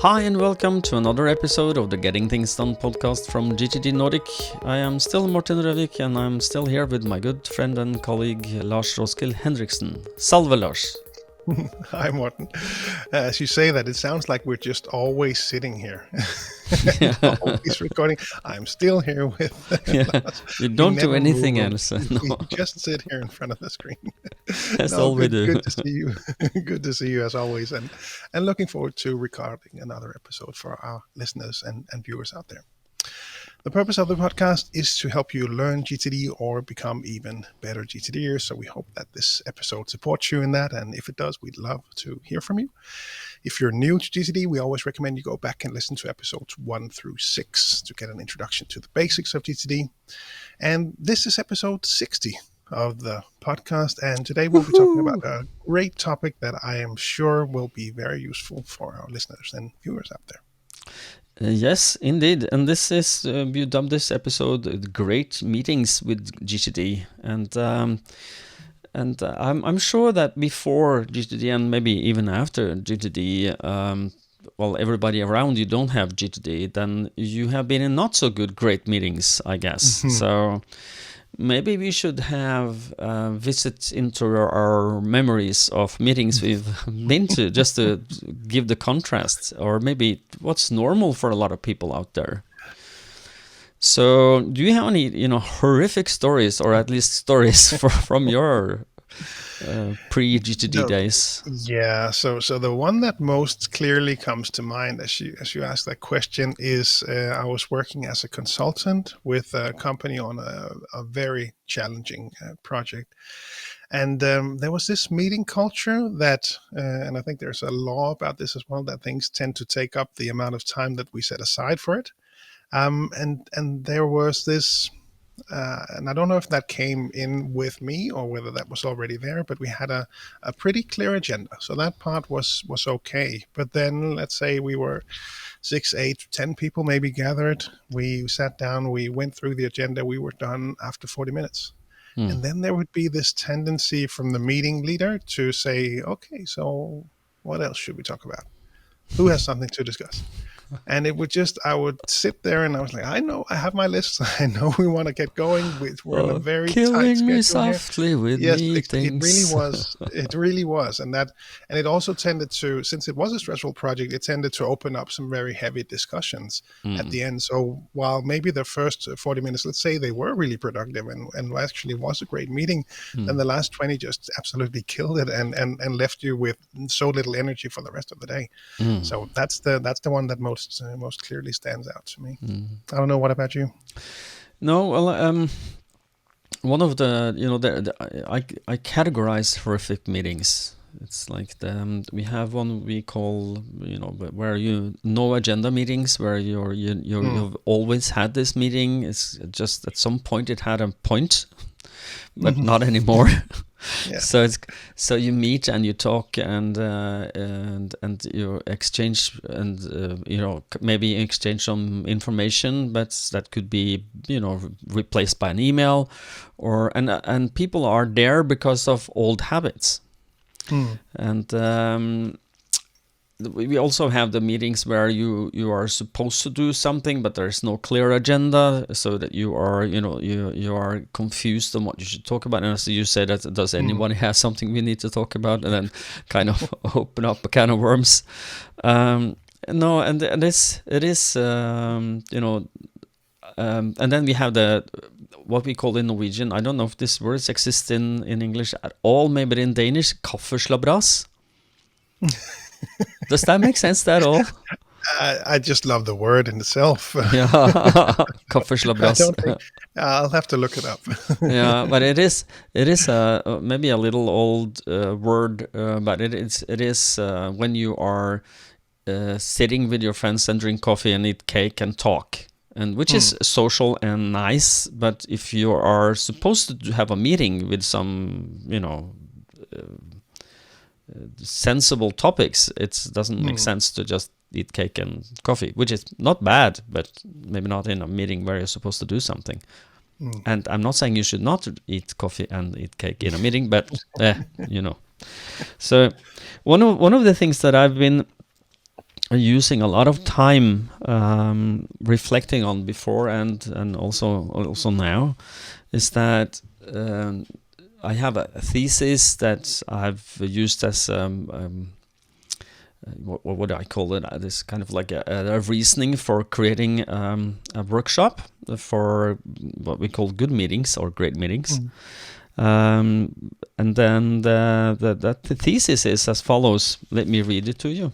Hi and welcome to another episode of the Getting Things Done podcast from GTD Nordic. I am still Morten and I'm still here with my good friend and colleague Lars Roskil Henriksen. Salve Lars. Hi, Morten. As you say that, it sounds like we're just always sitting here. Always recording. I'm still here with Lars. We don't do anything move. else. We No, just sit here in front of the screen. that's all we do. Good to see you. Good to see you as always. And looking forward to recording another episode for our listeners and viewers out there. The purpose of the podcast is to help you learn GTD or become even better GTDers. So we hope that this episode supports you in that. And if it does, we'd love to hear from you. If you're new to GTD, we always recommend you go back and listen to episodes 1 through 6 to get an introduction to the basics of GTD. And this is episode 60 of the podcast. And today we'll be talking about a great topic that I am sure will be very useful for our listeners and viewers out there. Yes, indeed. And this is, you dubbed this episode Great Meetings with GTD. And I'm sure that before GTD and maybe even after GTD, everybody around you don't have GTD, then you have been in not so good great meetings, I guess. Mhm. So maybe we should have visits into our memories of meetings we've been to, just to give the contrast, or maybe what's normal for a lot of people out there. So, do you have any, horrific stories, or at least stories from your pre-GTD No. days? Yeah, so the one that most clearly comes to mind as you ask that question is I was working as a consultant with a company on a very challenging project. And there was this meeting culture that, and I think there's a law about this as well, that things tend to take up the amount of time that we set aside for it. And there was this, and I don't know if that came in with me or whether that was already there, but we had a pretty clear agenda. So that part was okay. But then let's say we were 6, 8, 10 people maybe gathered. We sat down, we went through the agenda, we were done after 40 minutes. And then there would be this tendency from the meeting leader to say, okay, so what else should we talk about? Who has something to discuss? And it would I would sit there and I was like, I know, I have my list. I know we want to get going. We're on a very tight Killing me schedule here. softly with Yes, meetings. it really was. And it also tended to, since it was a stressful project, it tended to open up some very heavy discussions at the end. So while maybe the first 40 minutes, let's say they were really productive and actually was a great meeting, then the last 20 just absolutely killed it and left you with so little energy for the rest of the day. So that's the one that most clearly stands out to me. I don't know. What about you? No, well, one of the, I categorize horrific meetings. It's like we have one we call, where no agenda meetings, where you've always had this meeting. It's just at some point it had a point, but not anymore. Yeah. So you meet and you talk and you exchange and maybe exchange some information, but that could be replaced by an email, and people are there because of old habits. And we also have the meetings where you are supposed to do something, but there's no clear agenda, so that you are you are confused on what you should talk about. And as you said, that does anyone have something we need to talk about, and then kind of open up a can of worms. No, and it is and then we have what we call in Norwegian. I don't know if this word exists in English at all. Maybe in Danish, kaffeslabras. Does that make sense at all? I just love the word in itself. Yeah, I kaffeslabras. don't think I'll have to look it up. Yeah, but it is maybe a little old word, but it is when you are sitting with your friends and drink coffee and eat cake and talk, and which is social and nice. But if you are supposed to have a meeting with some sensible topics, it doesn't make sense to just eat cake and coffee, which is not bad, but maybe not in a meeting where you're supposed to do something. And I'm not saying you should not eat coffee and eat cake in a meeting, but So one of the things that I've been using a lot of time reflecting on before and also now is that I have a thesis that I've used as what would I call it? This kind of like a reasoning for creating a workshop for what we call good meetings or great meetings. And then the thesis is as follows. Let me read it to you.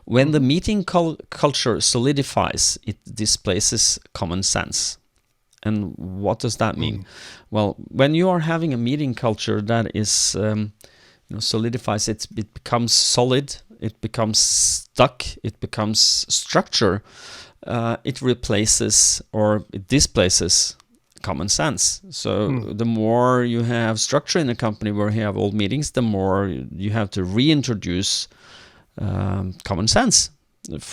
When the meeting culture solidifies, it displaces common sense. And what does that mean? Well, when you are having a meeting culture that is solidifies, it becomes solid, it becomes stuck, it becomes structure. It replaces or it displaces common sense. So the more you have structure in a company where you have old meetings, the more you have to reintroduce common sense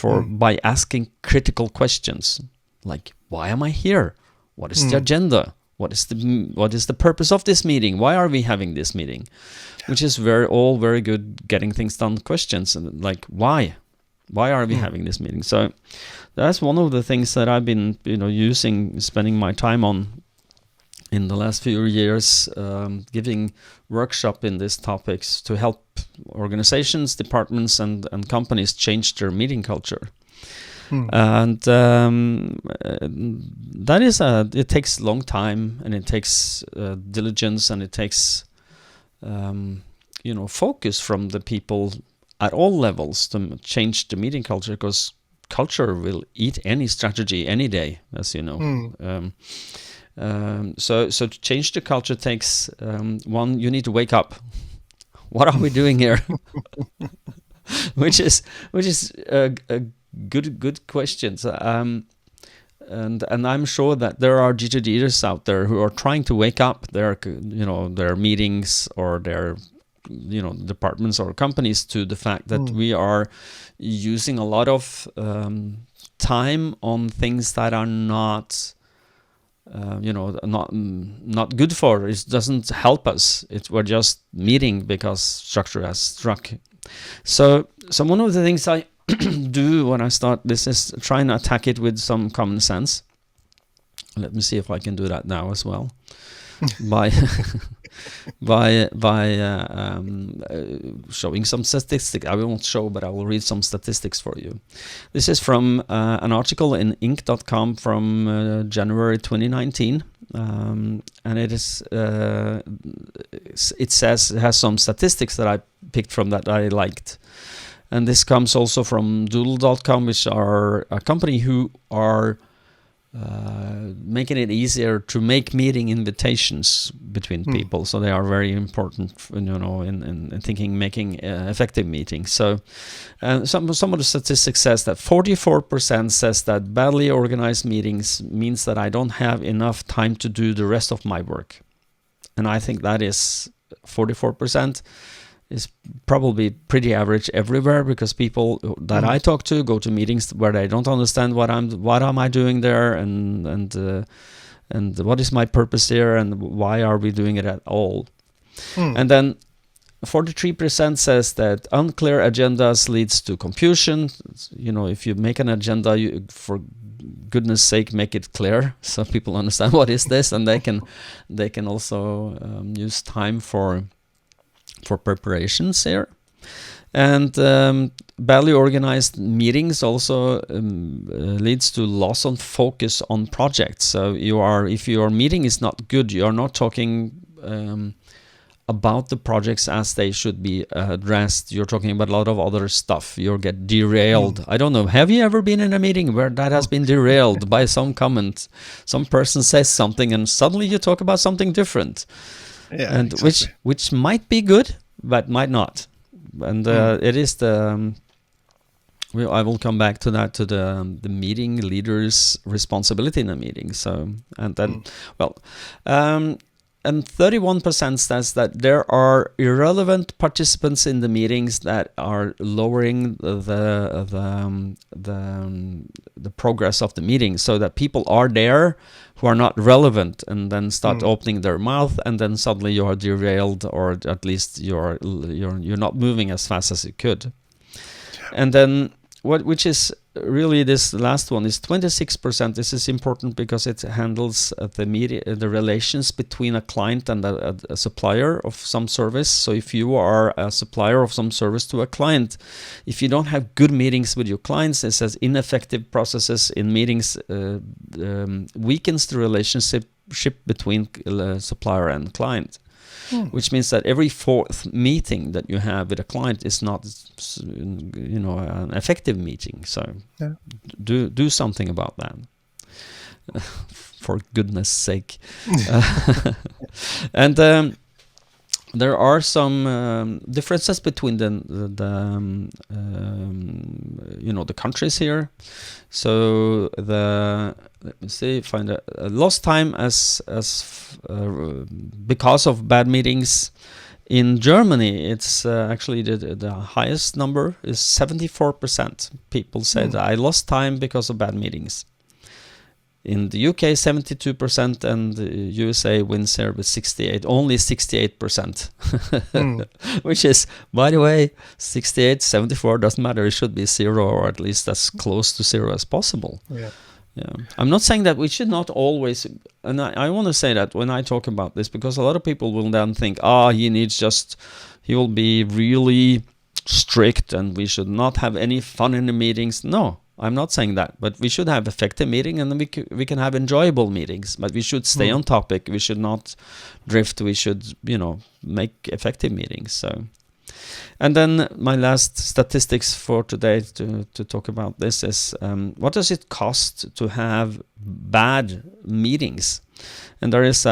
by asking critical questions like, why am I here? What is the agenda? What is the purpose of this meeting? Why are we having this meeting? Which is all very good getting things done questions, and like why are we having this meeting? So that's one of the things that I've been spending my time on in the last few years, giving workshop in these topics to help organizations, departments, and companies change their meeting culture. And that is it takes a long time, and it takes diligence, and it takes focus from the people at all levels to change the meeting culture, because culture will eat any strategy any day, as you know. So to change the culture takes one, you need to wake up. What are we doing here? which is a good questions. And I'm sure that there are GTDers out there who are trying to wake up their meetings or their departments or companies to the fact that we are using a lot of time on things that are not not good for. It doesn't help us. We're just meeting because structure has struck. So one of the things I do when I start this is try and attack it with some common sense. Let me see if I can do that now as well. by showing some statistics. I won't show, but I will read some statistics for you. This is from an article in Inc.com from January 2019, and it has some statistics that I picked from that I liked. And this comes also from Doodle.com, which are a company who are making it easier to make meeting invitations between people. So they are very important, in making effective meetings. So some of the statistics says that 44% says that badly organized meetings means that I don't have enough time to do the rest of my work. And I think that is 44%. Is probably pretty average everywhere, because people that I talk to go to meetings where they don't understand what am I doing there, and what is my purpose here, and why are we doing it at all. And then 43% says that unclear agendas leads to confusion. If you make an agenda, for goodness sake, make it clear so people understand what is this, and they can also use time for preparations here. And badly organized meetings also leads to loss on focus on projects. So if your meeting is not good, you are not talking about the projects as they should be addressed. You're talking about a lot of other stuff. You'll get derailed. I don't know. Have you ever been in a meeting where that has been derailed by some comment? Some person says something and suddenly you talk about something different. Yeah, and exactly. which might be good, but might not. And it is the. I will come back to that, to the meeting leader's responsibility in a meeting. So and then and 31% says that there are irrelevant participants in the meetings that are lowering the progress of the meeting, so that people are there who are not relevant and then start opening their mouth, and then suddenly you are derailed, or at least you're not moving as fast as you could. And then which is really this last one is 26%. This is important because it handles the relations between a client and a supplier of some service. So if you are a supplier of some service to a client, if you don't have good meetings with your clients, it says ineffective processes in meetings weakens the relationship between supplier and client. Which means that every fourth meeting that you have with a client is not, an effective meeting. So do something about that, for goodness sake. And there are some differences between the countries here. So let me see, find a lost time as because of bad meetings. In Germany, it's actually the highest number is 74%. People say that I lost time because of bad meetings. In the UK, 72%, and the USA wins here with 68%, only 68%. Which is, by the way, 68, 74 doesn't matter. It should be 0, or at least as close to 0 as possible. Yeah. I'm not saying that we should not always, and I want to say that when I talk about this, because a lot of people will then think, he will be really strict and we should not have any fun in the meetings. No, I'm not saying that, but we should have effective meeting, and we can have enjoyable meetings, but we should stay on topic. We should not drift. We should, make effective meetings. So, and then my last statistics for today to talk about this is what does it cost to have bad meetings? And there is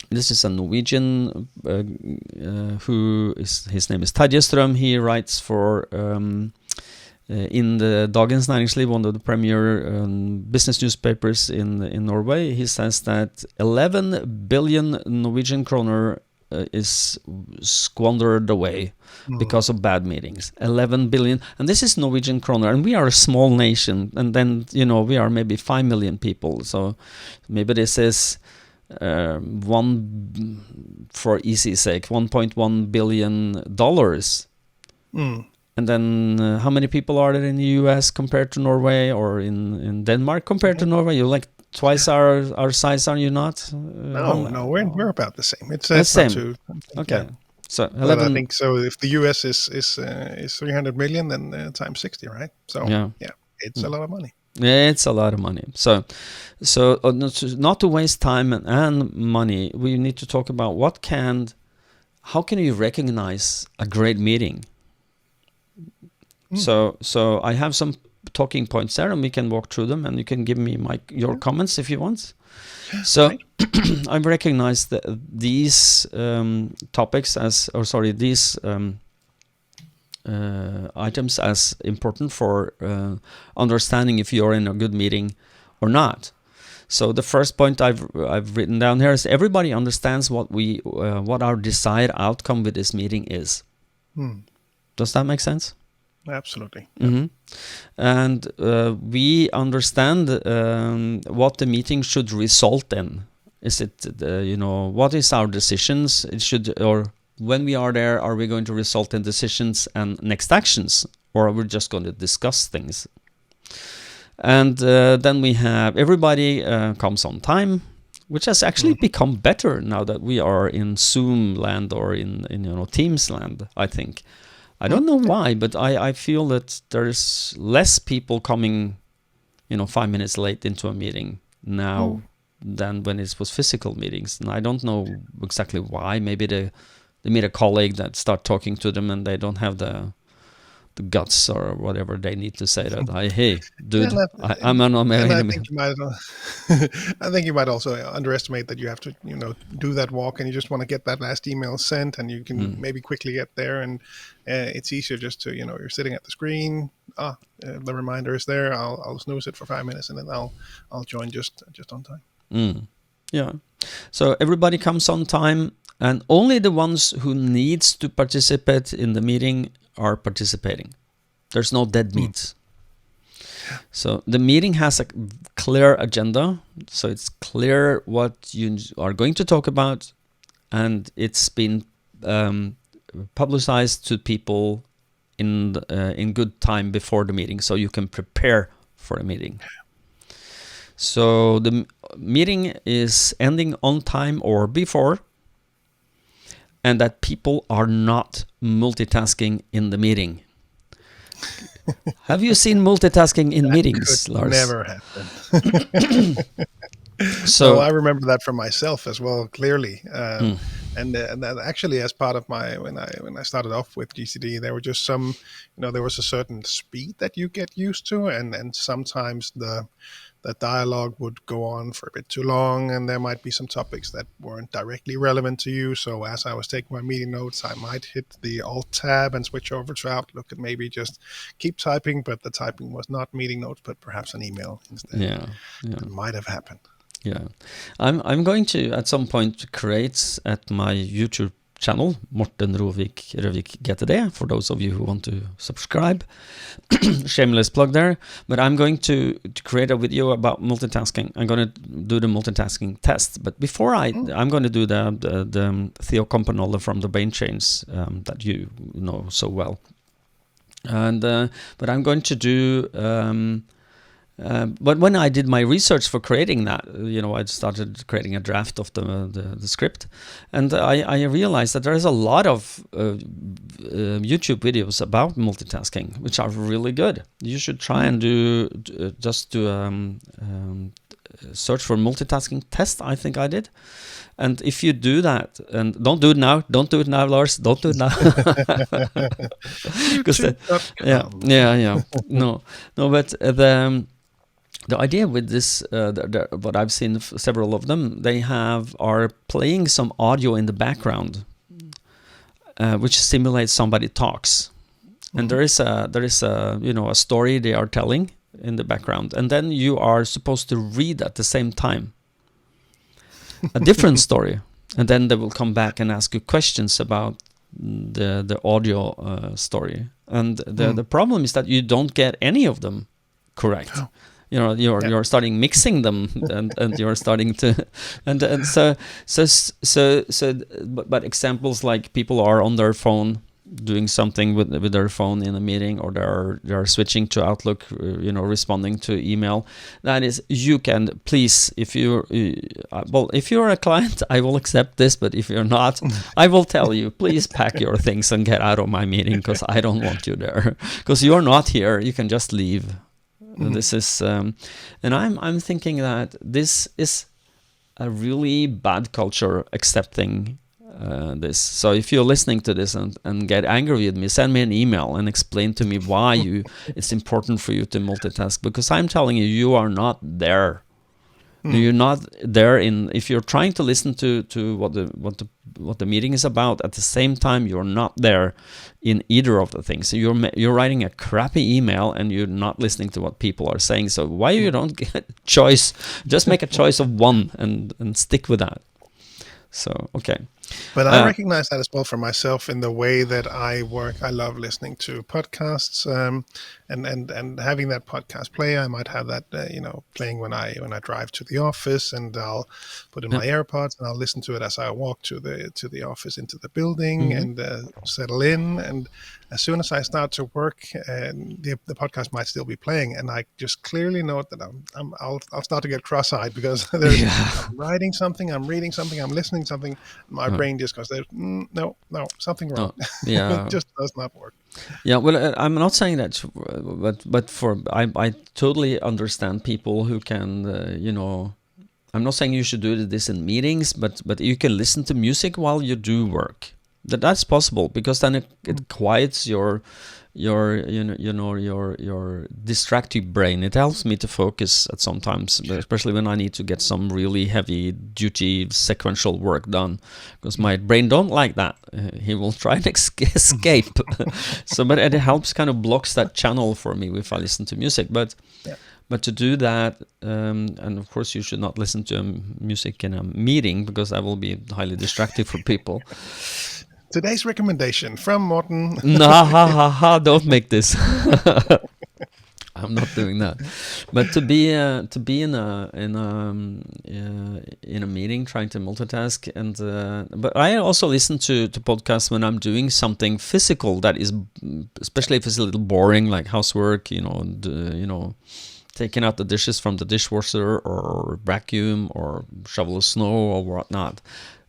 this is a Norwegian his name is Terje Strøm. He writes for in the Dagens Næringsliv, one of the premier business newspapers in Norway. He says that 11 billion Norwegian kroner is squandered away because of bad meetings. 11 billion, and this is Norwegian kroner, and we are a small nation, and then we are maybe 5 million people, so maybe this is for easy sake, $1.1 billion. And then how many people are there in the US compared to Norway, or in Denmark compared to Norway? You're like twice our size, are you not? No, we're about the same. It's the same. Okay. Yeah. So 11. But I think so. If the US is 300 million, then times 60, right? So it's a lot of money. It's a lot of money. So not to waste time and money, we need to talk about how can you recognize a great meeting? So I have some talking points there, and we can walk through them, and you can give me your comments if you want. So I've recognized these topics these items as important for understanding if you're in a good meeting or not. So the first point I've written down here is everybody understands what our desired outcome with this meeting is. Does that make sense? Absolutely. Mm-hmm. And we understand what the meeting should result in. Is it, what is our decisions? It should, or when we are there, are we going to result in decisions and next actions, or are we just going to discuss things? And then we have everybody comes on time, which has actually become better now that we are in Zoom land or in Teams land, I think. I don't know why, but I feel that there's less people coming, 5 minutes late into a meeting now than when it was physical meetings. And I don't know exactly why. Maybe they meet a colleague that start talking to them and they don't have the guts or whatever they need to say that, hey, dude, I'm an American. I think you might also underestimate that you have to, do that walk, and you just want to get that last email sent, and you can maybe quickly get there, and it's easier just to, you're sitting at the screen. The reminder is there. I'll snooze it for 5 minutes, and then I'll join just on time. Yeah. So everybody comes on time, and only the ones who needs to participate in the meeting are participating. There's no dead meat. So the meeting has a clear agenda, so it's clear what you are going to talk about, and it's been publicized to people in good time before the meeting, so you can prepare for the meeting. So the meeting is ending on time or before, and that people are not multitasking in the meeting. Have you seen multitasking in meetings, Lars? Never happen. So I remember that from myself as well, clearly. And that actually, as part of my when I started off with GTD, there were just some, there was a certain speed that you get used to, and sometimes the dialogue would go on for a bit too long, and there might be some topics that weren't directly relevant to you. So as I was taking my meeting notes, I might hit the Alt tab and switch over to Outlook and maybe just keep typing, but the typing was not meeting notes, but perhaps an email instead. Yeah. It might have happened. Yeah, I'm going to at some point create at my YouTube channel, Morten Røvik GTD, for those of you who want to subscribe. Shameless plug there. But I'm going to create a video about multitasking. I'm going to do the multitasking test. But before I'm going to do the Theo Campanella from the Brain Chains that you know so well. And but I'm going to do. But when I did my research for creating that, I started creating a draft of the script, and I realized that there is a lot of YouTube videos about multitasking, which are really good. You should try and do search for multitasking test. I think I did, and if you do that, and don't do it now, Lars, don't do it now, because but the idea with this, what I've seen several of them, they are playing some audio in the background, which simulates somebody talks, and there is a story they are telling in the background, and then you are supposed to read at the same time a different story, and then they will come back and ask you questions about the audio story, and the problem is that you don't get any of them correct. Oh. You're starting mixing them, and you're starting to, but examples like people are on their phone doing something with their phone in a meeting, or they're switching to Outlook, responding to email. That is, you can please, if you're a client, I will accept this, but if you're not, I will tell you, please pack your things and get out of my meeting, because I don't want you there, because you're not here. You can just leave. This is, and I'm thinking that this is a really bad culture accepting this. So if you're listening to this and get angry with me, send me an email and explain to me why it's important for you to multitask, because I'm telling you, you are not there. You're not there if you're trying to listen to what the meeting is about. At the same time, you're not there in either of the things. So you're writing a crappy email and you're not listening to what people are saying. So why you don't get a choice? Just make a choice of one and stick with that. So okay. But I recognize that as well for myself in the way that I work. I love listening to podcasts, and having that podcast play. I might have that playing when I drive to the office, and I'll put in my AirPods and I'll listen to it as I walk to the office, into the building, and settle in. And as soon as I start to work, the podcast might still be playing, and I just clearly note that I'll start to get cross-eyed, because I'm writing something, I'm reading something, I'm listening to something. My brain just goes, no, something wrong. It just does not work. Yeah, well, I'm not saying that, but I totally understand people who can, I'm not saying you should do this in meetings, but you can listen to music while you do work. That's possible, because then it quiets your distracted brain. It helps me to focus at sometimes, especially when I need to get some really heavy duty sequential work done, because my brain don't like that. He will try and escape. But it helps, kind of blocks that channel for me if I listen to music. But to do that, and of course you should not listen to music in a meeting, because that will be highly distracting for people. Today's recommendation from Morten. Nah, don't make this. I'm not doing that. But to be in a meeting trying to multitask, and but I also listen to podcasts when I'm doing something physical that is, especially if it's a little boring, like housework, taking out the dishes from the dishwasher, or vacuum, or shovel snow, or whatnot.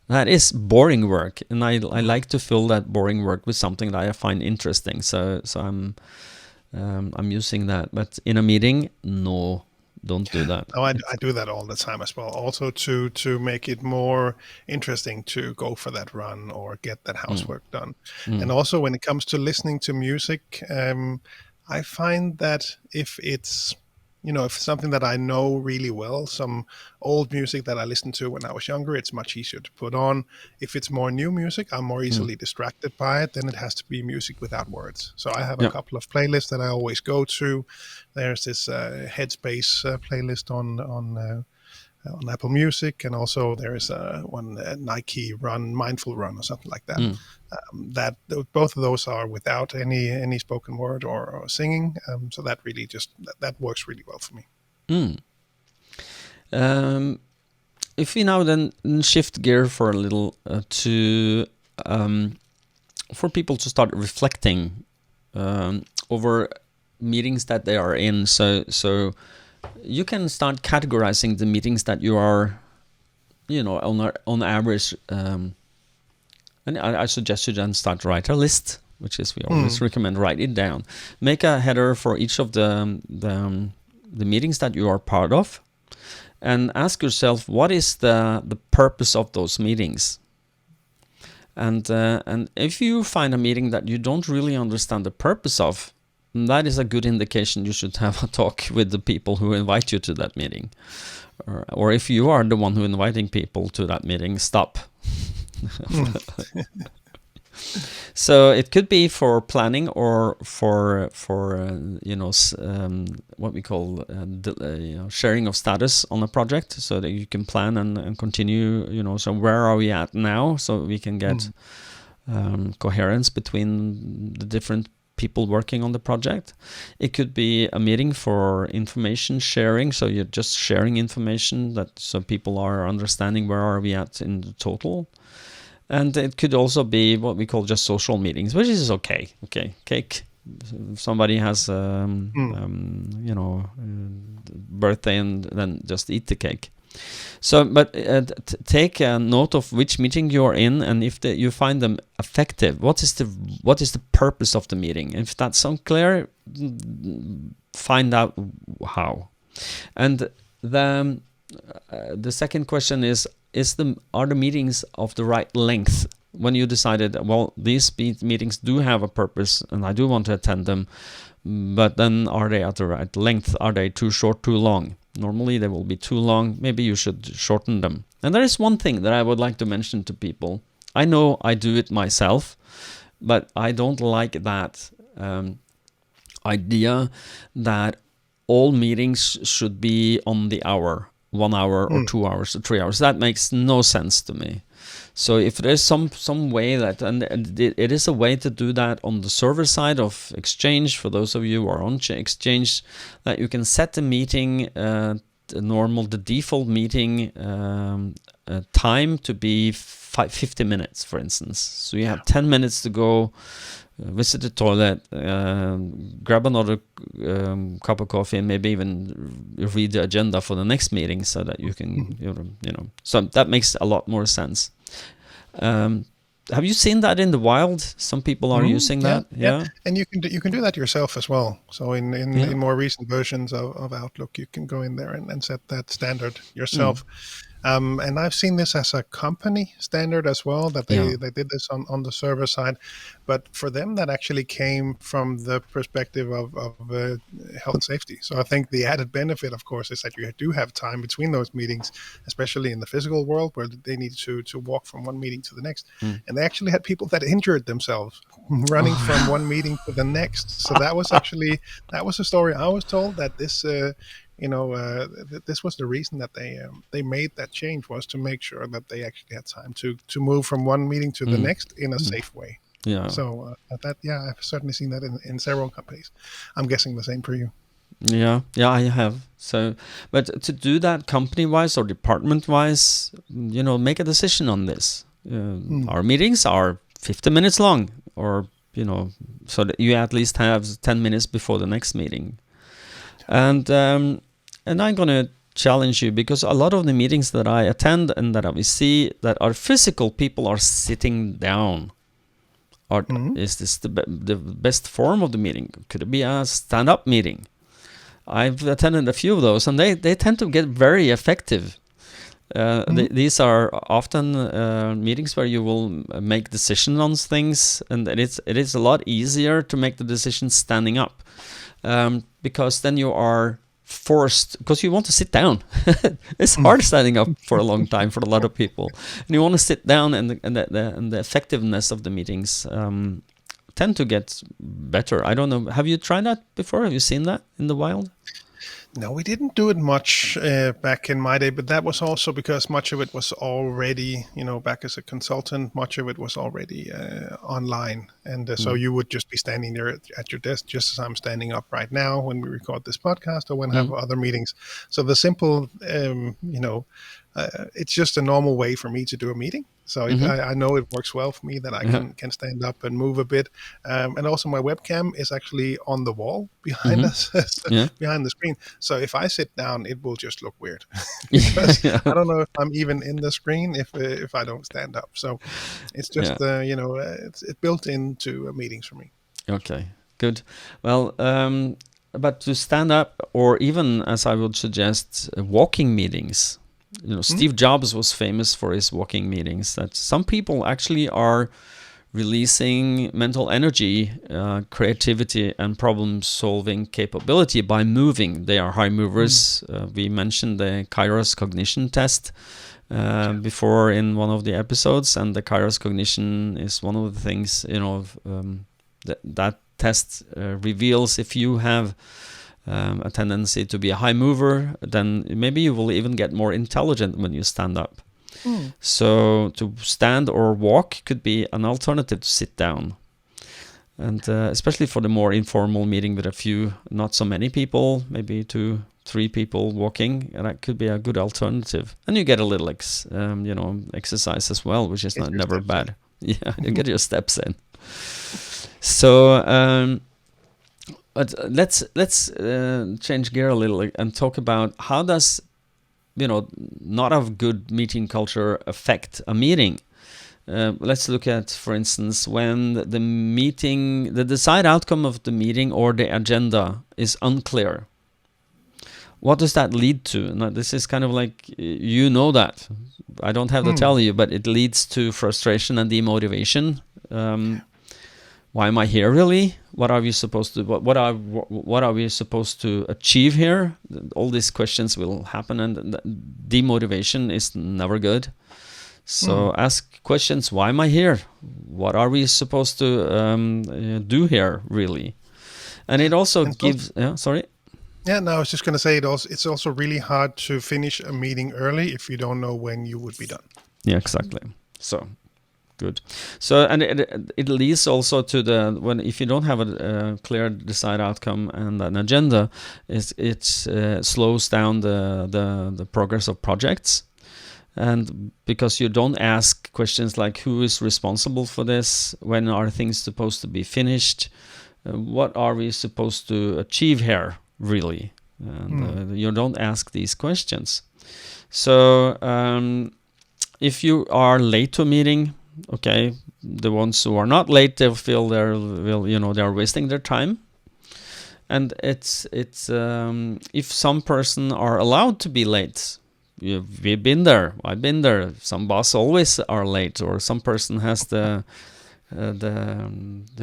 That is boring work, and I like to fill that boring work with something that I find interesting. So I'm using that. But in a meeting, no, don't do that. Oh, I do that all the time as well. Also to make it more interesting to go for that run or get that housework done. And also when it comes to listening to music, I find that if it's if something that I know really well, some old music that I listened to when I was younger, it's much easier to put on. If it's more new music, I'm more easily distracted by it. Then it has to be music without words. So I have a Yeah. couple of playlists that I always go to. There's this Headspace playlist on Apple Music, and also there is one Nike Run, Mindful Run, or something like that. Both of those are without any spoken word or singing, so that really that works really well for me. If we now then shift gear for a little to for people to start reflecting over meetings that they are in, so you can start categorizing the meetings that you are, on average. And I suggest you then start to write a list, which is we always recommend write it down. Make a header for each of the meetings that you are part of, and ask yourself, what is the purpose of those meetings? And if you find a meeting that you don't really understand the purpose of, that is a good indication you should have a talk with the people who invite you to that meeting. Or if you are the one who inviting people to that meeting, stop. So it could be for planning, or for what we call sharing of status on a project, so that you can plan and continue. So where are we at now, so we can get coherence between the different people working on the project. It could be a meeting for information sharing, so you're just sharing information so people are understanding where are we at in the total. And it could also be what we call just social meetings, which is okay. Cake. If somebody has birthday, and then just eat the cake. So, but take a note of which meeting you're in, and if you find them effective, what is the purpose of the meeting? If that's unclear, find out how. And the second question is are the meetings of the right length? When you decided, well, these meetings do have a purpose and I do want to attend them, but then are they at the right length? Are they too short, too long? Normally they will be too long. Maybe you should shorten them. And there is one thing that I would like to mention to people. I know I do it myself, but I don't like that idea that all meetings should be on the hour. 1 hour or 2 hours or 3 hours. That makes no sense to me. So if there's some way that, and it is a way to do that on the server side of Exchange, for those of you who are on Exchange, that you can set the meeting, the default meeting time to be 50 minutes, for instance. So you have 10 minutes to go, visit the toilet, grab another cup of coffee, and maybe even read the agenda for the next meeting, so that you can, So that makes a lot more sense. Have you seen that in the wild? Some people are using that. Yeah. And you can do that yourself as well. So in more recent versions of Outlook, you can go in there and set that standard yourself. And I've seen this as a company standard as well, that they did this on the server side. But for them, that actually came from the perspective of health and safety. So I think the added benefit, of course, is that you do have time between those meetings, especially in the physical world where they need to walk from one meeting to the next. And they actually had people that injured themselves running from one meeting to the next. So that was a story I was told, that this this was the reason that they made that change, was to make sure that they actually had time to move from one meeting to the next in a safe way. Yeah. So I've certainly seen that in several companies. I'm guessing the same for you. Yeah, I have. So, but to do that company-wise or department-wise, make a decision on this. Our meetings are 50 minutes long, or so that you at least have 10 minutes before the next meeting. And I'm gonna challenge you, because a lot of the meetings that I attend and that we see that are physical, people are sitting down. Or is this the best form of the meeting? Could it be a stand-up meeting? I've attended a few of those, and they tend to get very effective. These are often meetings where you will make decisions on things, and it is a lot easier to make the decision standing up, because then you are forced, because you want to sit down. It's hard standing up for a long time for a lot of people, and you want to sit down, and the effectiveness of the meetings tend to get better. I don't know. Have you tried that before? Have you seen that in the wild? No, we didn't do it much back in my day, but that was also because much of it was already, back as a consultant, much of it was already online. And so you would just be standing there at your desk, just as I'm standing up right now when we record this podcast or when I have other meetings. So the simple, it's just a normal way for me to do a meeting. So I know it works well for me that I can stand up and move a bit. And also my webcam is actually on the wall behind us, behind the screen. So if I sit down, it will just look weird. Because I don't know if I'm even in the screen if I don't stand up. So it's just, it's built into meetings for me. Okay, good. Well, but to stand up, or even, as I would suggest, walking meetings. Steve Jobs was famous for his walking meetings, that some people actually are releasing mental energy, creativity, and problem-solving capability by moving. They are high movers. We mentioned the Kairos cognition test before in one of the episodes, and the Kairos cognition is one of the things, that test reveals if you have a tendency to be a high mover, then maybe you will even get more intelligent when you stand up. So to stand or walk could be an alternative to sit down. And especially for the more informal meeting with a few, not so many people, maybe 2-3 people walking, and that could be a good alternative. And you get a little exercise as well, which is never bad. Yeah, you get your steps in. So but let's change gear a little and talk about how does not a good meeting culture affect a meeting. Let's look at, for instance, when the desired outcome of the meeting or the agenda is unclear. What does that lead to? Now, this is kind of like, that. I don't have to tell you, but it leads to frustration and demotivation. Why am I here really? What are we supposed to? What are we supposed to achieve here? All these questions will happen, and demotivation is never good. So ask questions. Why am I here? What are we supposed to do here really? And it also gives. Sorry. Yeah, no, I was just going to say it's also really hard to finish a meeting early if you don't know when you would be done. Yeah, exactly. So. Good. So, and it leads also to if you don't have a clear desired outcome and an agenda, it slows down the progress of projects, and because you don't ask questions like who is responsible for this, when are things supposed to be finished, what are we supposed to achieve here really, and you don't ask these questions. So, if you are late to a meeting. Okay, the ones who are not late, they feel they're wasting their time, and it's if some person are allowed to be late, we've been there. I've been there. Some boss always are late, or some person has the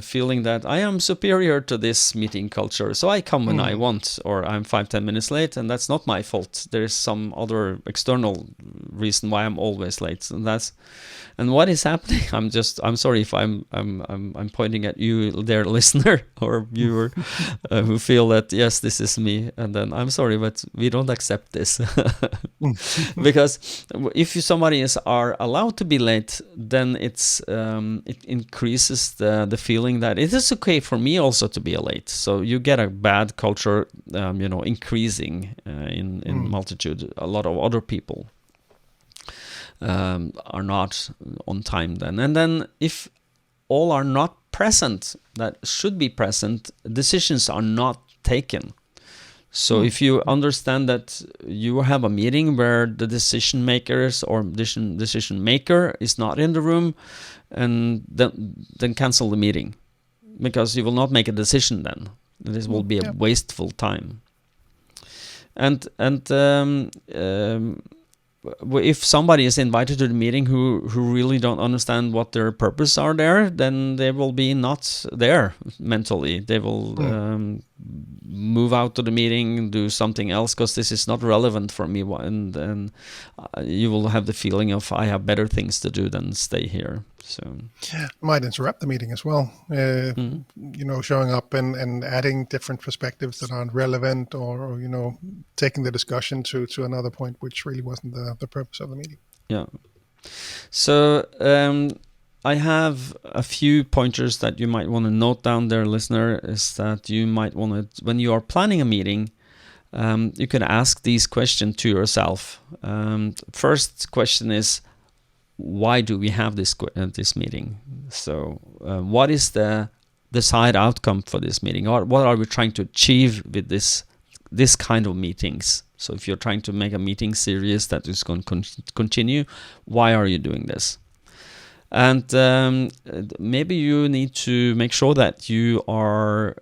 feeling that I am superior to this meeting culture, so I come when I want, or I'm 5-10 minutes late, and that's not my fault. There is some other external reason why I'm always late, and what is happening? I'm sorry if I'm pointing at you, there, listener or viewer, who feel that yes, this is me, and then I'm sorry, but we don't accept this, because if somebody are allowed to be late, then it increases the feeling that it is okay for me also to be late. So you get a bad culture, increasing in multitude. A lot of other people are not on time then. And then if all are not present, that should be present, decisions are not taken. So if you understand that you have a meeting where the decision makers or decision maker is not in the room, and then cancel the meeting, because you will not make a decision then. This will be a wasteful time. And if somebody is invited to the meeting who really don't understand what their purpose are there, then they will be not there mentally. They will move out of the meeting, do something else, because this is not relevant for me. And you will have the feeling of, I have better things to do than stay here. So might interrupt the meeting as well. Showing up and adding different perspectives that aren't relevant, or taking the discussion to another point which really wasn't the purpose of the meeting. Yeah. So I have a few pointers that you might want to note down there, listener, is that you might want to, when you are planning a meeting, you can ask these questions to yourself. First question is, why do we have this meeting? So what is the desired outcome for this meeting? Or what are we trying to achieve with this kind of meetings? So if you're trying to make a meeting series that is going to continue, why are you doing this? And maybe you need to make sure that you are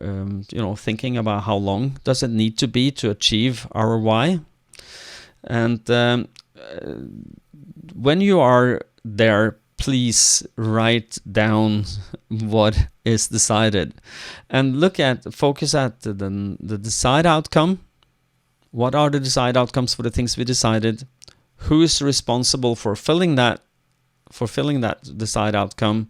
thinking about how long does it need to be to achieve our why. And when you are there, please write down what is decided, and focus at the desired outcome. What are the desired outcomes for the things we decided? Who is responsible for fulfilling that desired outcome?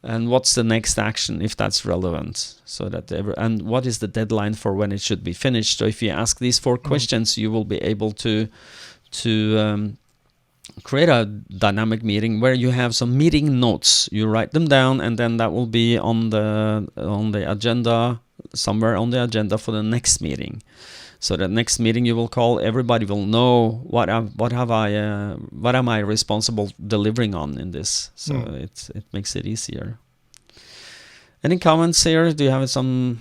And what's the next action if that's relevant? So that and what is the deadline for when it should be finished? So if you ask these 4 questions, you will be able to create a dynamic meeting where you have some meeting notes. You write them down, and then that will be on the agenda, somewhere on the agenda for the next meeting. So the next meeting you will call, everybody will know what am I responsible delivering on in this. So it makes it easier. Any comments here? Do you have some?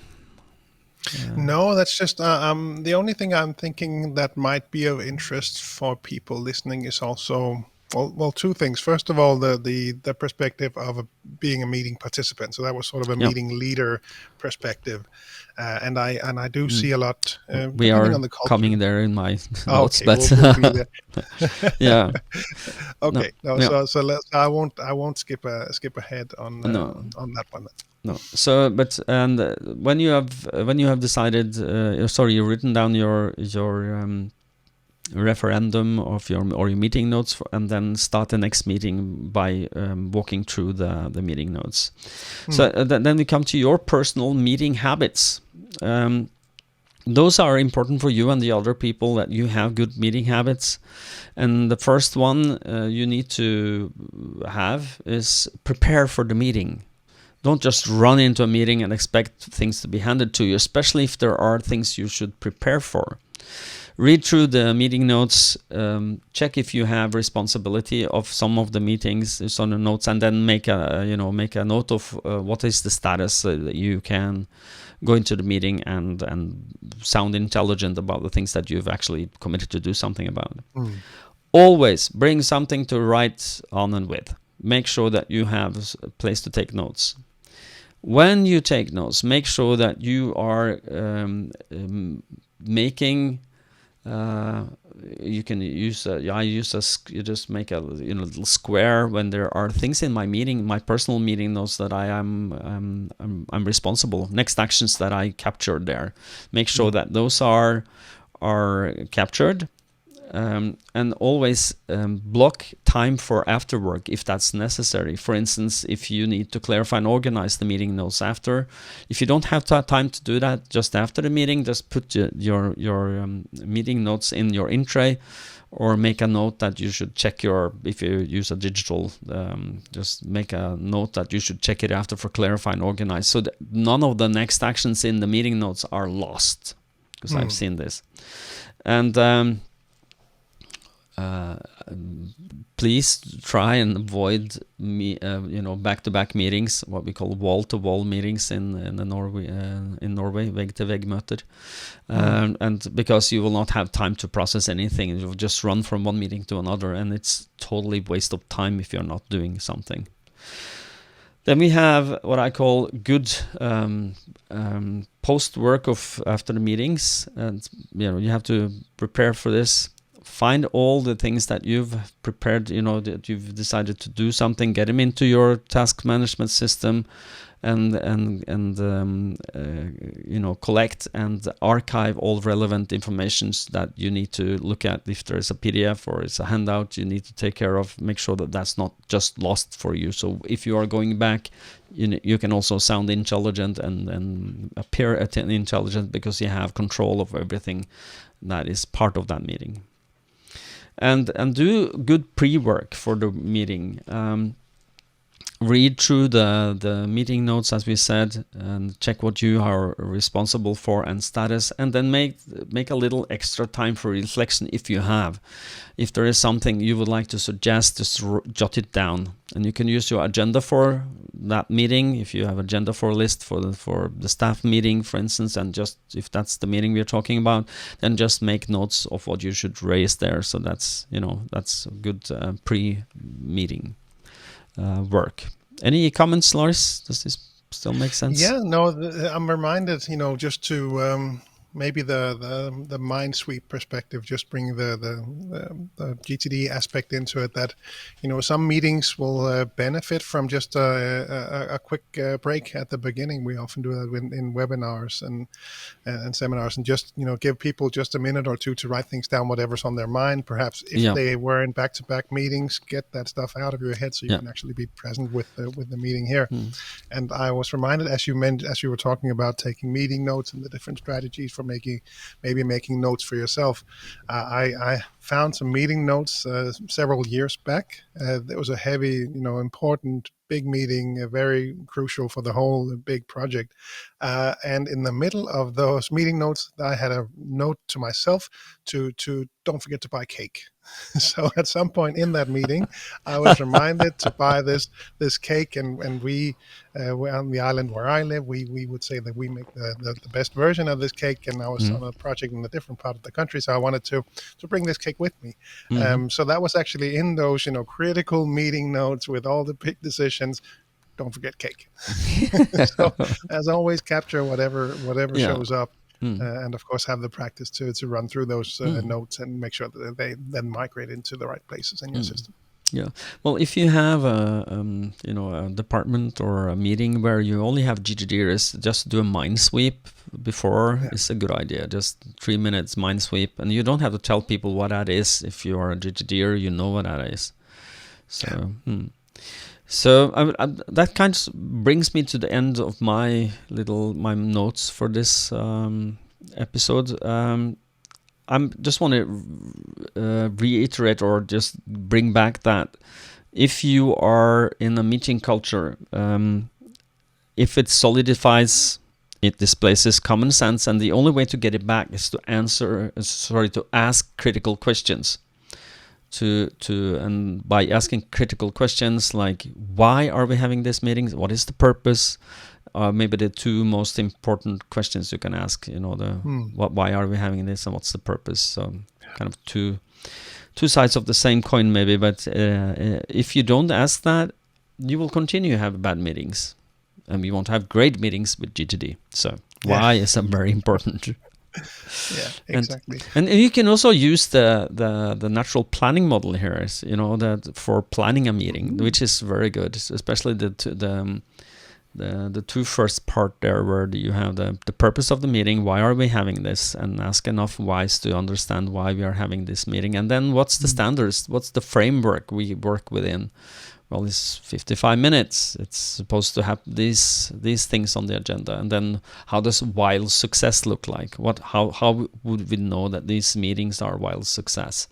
No, that's just the only thing I'm thinking that might be of interest for people listening is also, well, 2 things. First of all, the perspective of being a meeting participant. So that was sort of a meeting leader perspective, and I do see a lot. We are on the culture. coming there in my notes, okay, but we'll be there. yeah. Okay, No. so I won't skip ahead on that one. No. So, but when you have decided, you've written down your referendum of your meeting notes, and then start the next meeting by walking through the meeting notes. So then we come to your personal meeting habits. Those are important for you and the other people, that you have good meeting habits. And the first one you need to have is prepare for the meeting. Don't just run into a meeting and expect things to be handed to you, especially if there are things you should prepare for. Read through the meeting notes, check if you have responsibility of some of the meetings, it's on the notes, and then make a note of what is the status, so that you can go into the meeting and sound intelligent about the things that you've actually committed to do something about. Always bring something to write on and with. Make sure that you have a place to take notes. When you take notes, make sure that you are making. You can use. You just make a little square when there are things in my personal meeting notes that I'm responsible. Next actions that I captured there. Make sure that those are captured. and always block time for after work if that's necessary. For instance, if you need to clarify and organize the meeting notes after, if you don't have time to do that just after the meeting, just put your meeting notes in your in tray, or make a note that you should check if you use a digital, just make a note that you should check it after for clarify and organize, so that none of the next actions in the meeting notes are lost, because I've seen this. And please try and avoid back-to-back meetings, what we call wall-to-wall meetings in Norway, vegg-til-vegg-møter, and because you will not have time to process anything, you'll just run from one meeting to another, and it's totally waste of time if you're not doing something. Then we have what I call good post work after the meetings, and you have to prepare for this. Find all the things that you've prepared, that you've decided to do something, get them into your task management system, and collect and archive all relevant informations that you need to look at. If there is a PDF or it's a handout you need to take care of, make sure that that's not just lost for you. So if you are going back, you can also sound intelligent and appear intelligent, because you have control of everything that is part of that meeting. And do good pre-work for the meeting. Read through the meeting notes, as we said, and check what you are responsible for and status, and then make a little extra time for reflection if you have. If there is something you would like to suggest, just jot it down, and you can use your agenda for that meeting. If you have agenda for a list for the staff meeting, for instance, and just if that's the meeting we're talking about, then just make notes of what you should raise there. So that's good pre-meeting work. Any comments, Lars? Does this still make sense? Yeah, no, I'm reminded, just to maybe the mind sweep perspective, just bring the GTD aspect into it, that some meetings will benefit from just a quick break at the beginning. We often do that in webinars and seminars, and just give people just a minute or two to write things down, whatever's on their mind. Perhaps if they were in back-to-back meetings, get that stuff out of your head so you can actually be present with the meeting here. And I was reminded, as you were talking about taking meeting notes and the different strategies for making notes for yourself. I found some meeting notes several years back. There was a heavy, important big meeting, very crucial for the whole big project. And in the middle of those meeting notes, I had a note to myself to don't forget to buy cake. So at some point in that meeting, I was reminded to buy this cake, and we on the island where I live, we would say that we make the best version of this cake. And I was on a project in a different part of the country, so I wanted to bring this cake with me. So that was actually in those critical meeting notes with all the big decisions. Don't forget cake. So as always, capture whatever shows up. And of course have the practice to run through those notes and make sure that they then migrate into the right places in your system. Yeah. Well, if you have a department or a meeting where you only have GTDers, just do a mind sweep before. It's a good idea. Just 3 minutes mind sweep, and you don't have to tell people what that is. If you are a GTDer, you know what that is. So. So that kind of brings me to the end of my notes for this episode. I just want to reiterate or just bring back that if you are in a meeting culture, if it solidifies, it displaces common sense, and the only way to get it back is to ask critical questions. And by asking critical questions like, why are we having this meeting? What is the purpose? Maybe the two most important questions you can ask. Why are we having this, and what's the purpose? So kind of two sides of the same coin, maybe. But if you don't ask that, you will continue to have bad meetings, and you won't have great meetings with GTD. So why is very important. Yeah, exactly. And you can also use the natural planning model here, that for planning a meeting, which is very good, especially the two first part there, where you have the purpose of the meeting, why are we having this, and ask enough whys to understand why we are having this meeting, and then what's the standards, what's the framework we work within. Well, it's 55 minutes. It's supposed to have these things on the agenda, and then how does wild success look like? How would we know that these meetings are wild success?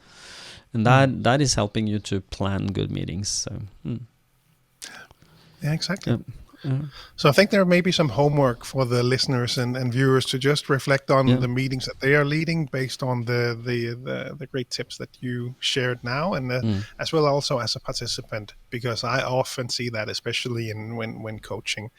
And that is helping you to plan good meetings. So, Yeah, exactly. yeah. So I think there may be some homework for the listeners and viewers to just reflect on the meetings that they are leading based on the great tips that you shared now, and as well also as a participant, because I often see that, especially when coaching.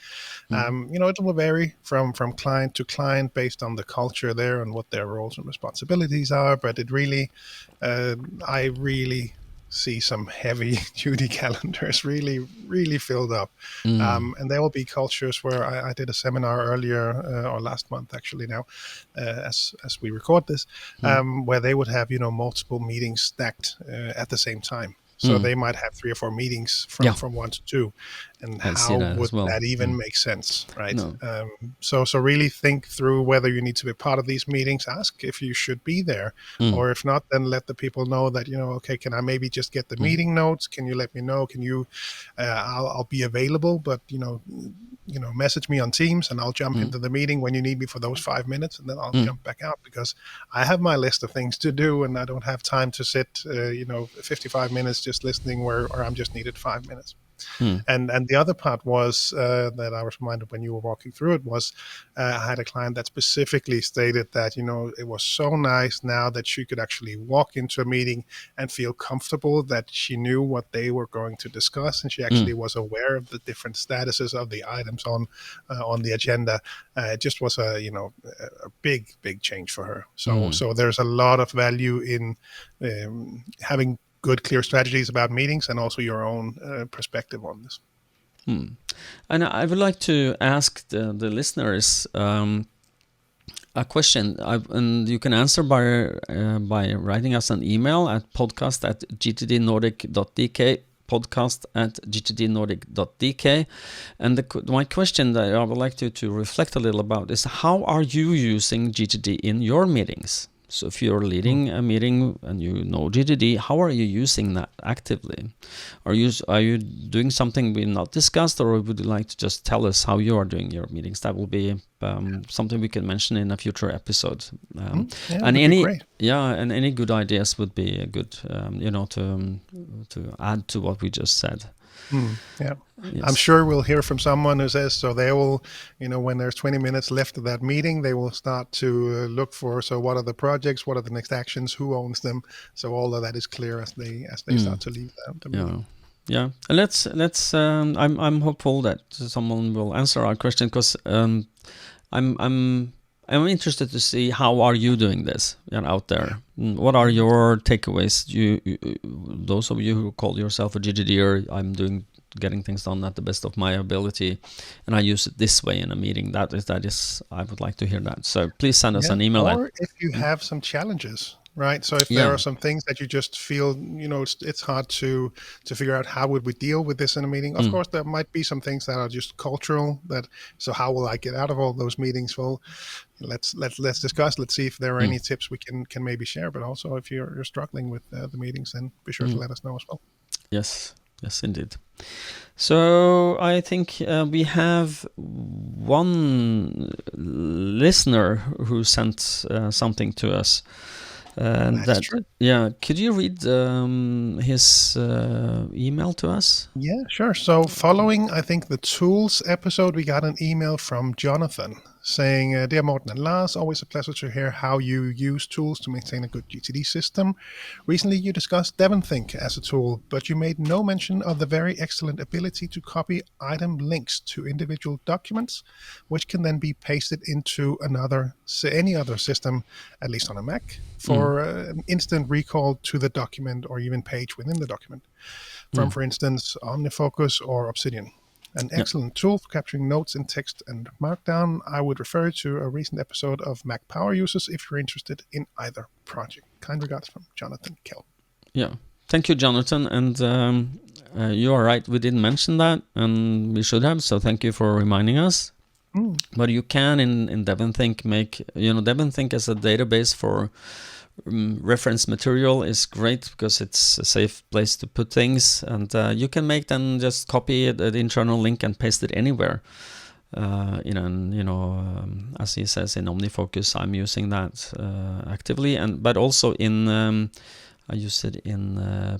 It will vary from client to client based on the culture there and what their roles and responsibilities are, but it really, I really see some heavy duty calendars really filled up. And there will be cultures where I did a seminar earlier or last month actually now, as we record this, where they would have multiple meetings stacked at the same time. So they might have 3 or 4 meetings from 1 to 2, and how would that even make sense, right? No. So really think through whether you need to be part of these meetings. Ask if you should be there, or if not, then let the people know that okay, can I maybe just get the meeting notes? Can you let me know? Can you? I'll be available, but message me on Teams, and I'll jump into the meeting when you need me for those 5 minutes, and then I'll jump back out, because I have my list of things to do, and I don't have time to sit 55 minutes just listening where I'm just needed 5 minutes. And the other part was that I was reminded when you were walking through it was I had a client that specifically stated that it was so nice now that she could actually walk into a meeting and feel comfortable, that she knew what they were going to discuss, and she actually was aware of the different statuses of the items on the agenda. It just was a big change for her. So there's a lot of value in having good, clear strategies about meetings, and also your own perspective on this. And I would like to ask the listeners a question, and you can answer by writing us an email at podcast@gtdnordic.dk, podcast@gtdnordic.dk. And my question that I would like to reflect a little about is, how are you using GTD in your meetings? So if you're leading a meeting and you know GTD, how are you using that actively? Are you doing something we not discussed, or would you like to just tell us how you are doing your meetings? That will be something we can mention in a future episode. And any good ideas would be good, to add to what we just said. Yes. I'm sure we'll hear from someone who says, so they will, when there's 20 minutes left of that meeting, they will start to look for, so what are the projects, what are the next actions, who owns them? So all of that is clear as they start to leave the meeting. Yeah, and let's. I'm hopeful that someone will answer our question, because I'm interested to see how are you doing this out there. What are your takeaways? You those of you who call yourself a GTDer, I'm getting things done at the best of my ability, and I use it this way in a meeting. That is I would like to hear that. So please send us an email. Or if you have some challenges, right? So if there are some things that you just feel, it's hard to figure out how would we deal with this in a meeting. Of course, there might be some things that are just cultural. So how will I get out of all those meetings? Well, let's discuss. Let's see if there are any tips we can maybe share. But also, if you're struggling with the meetings, then be sure to let us know as well. Yes, indeed. So I think we have one listener who sent something to us. That's true. Yeah, could you read his email to us? Yeah, sure. So following, I think, the tools episode, we got an email from Jonathan saying, Dear Morten and Lars, always a pleasure to hear how you use tools to maintain a good GTD system. Recently, you discussed DevonThink as a tool, but you made no mention of the very excellent ability to copy item links to individual documents, which can then be pasted into any other system, at least on a Mac, for an instant recall to the document or even page within the document from, for instance, OmniFocus or Obsidian. An excellent tool for capturing notes in text and Markdown. I would refer to a recent episode of Mac Power Users if you're interested in either project. Kind regards from Jonathan Kell. Yeah. Thank you, Jonathan. And You are right. We didn't mention that, and we should have. So thank you for reminding us. But you can in DevonThink make, DevonThink as a database for reference material is great because it's a safe place to put things, and you can make then just copy the internal link and paste it anywhere. As he says in OmniFocus, I'm using that actively, but also in I use it in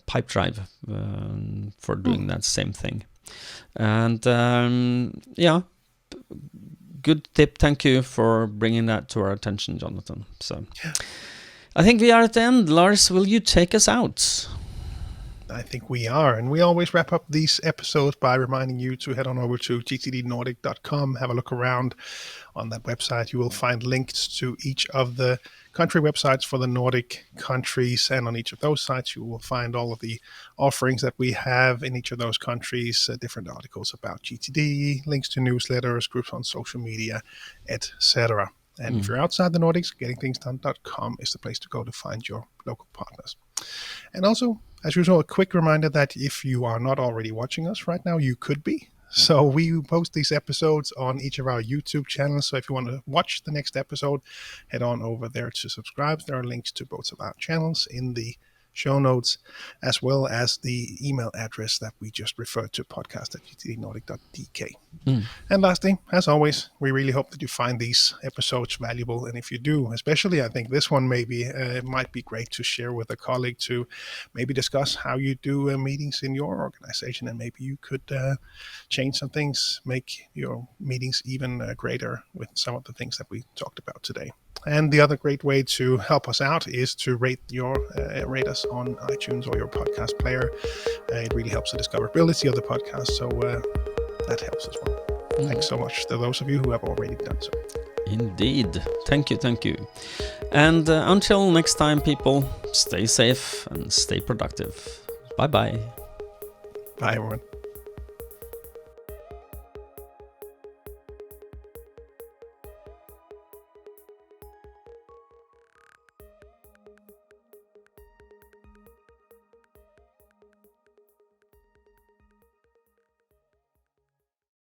Pipedrive for doing that same thing. And good tip. Thank you for bringing that to our attention, Jonathan. So I think we are at the end. Lars, will you take us out? I think we are. And we always wrap up these episodes by reminding you to head on over to gtdnordic.com, have a look around on that website. You will find links to each of the country websites for the Nordic countries. And on each of those sites, you will find all of the offerings that we have in each of those countries, different articles about GTD, links to newsletters, groups on social media, etc. And if you're outside the Nordics, gettingthingsdone.com is the place to go to find your local partners. And also, as usual, a quick reminder that if you are not already watching us right now, you could be. So we post these episodes on each of our YouTube channels. So if you want to watch the next episode, head on over there to subscribe. There are links to both of our channels in the show notes, as well as the email address that we just referred to, podcast@gtdnordic.dk. And lastly, as always, we really hope that you find these episodes valuable. And if you do, especially I think this one maybe it might be great to share with a colleague to maybe discuss how you do meetings in your organization, and maybe you could change some things, make your meetings even greater with some of the things that we talked about today. And the other great way to help us out is to rate us on iTunes or your podcast player. It really helps the discoverability of the podcast, so that helps as well. Thanks so much to those of you who have already done so. Indeed. Thank you. And until next time, people, stay safe and stay productive. Bye-bye. Bye, everyone.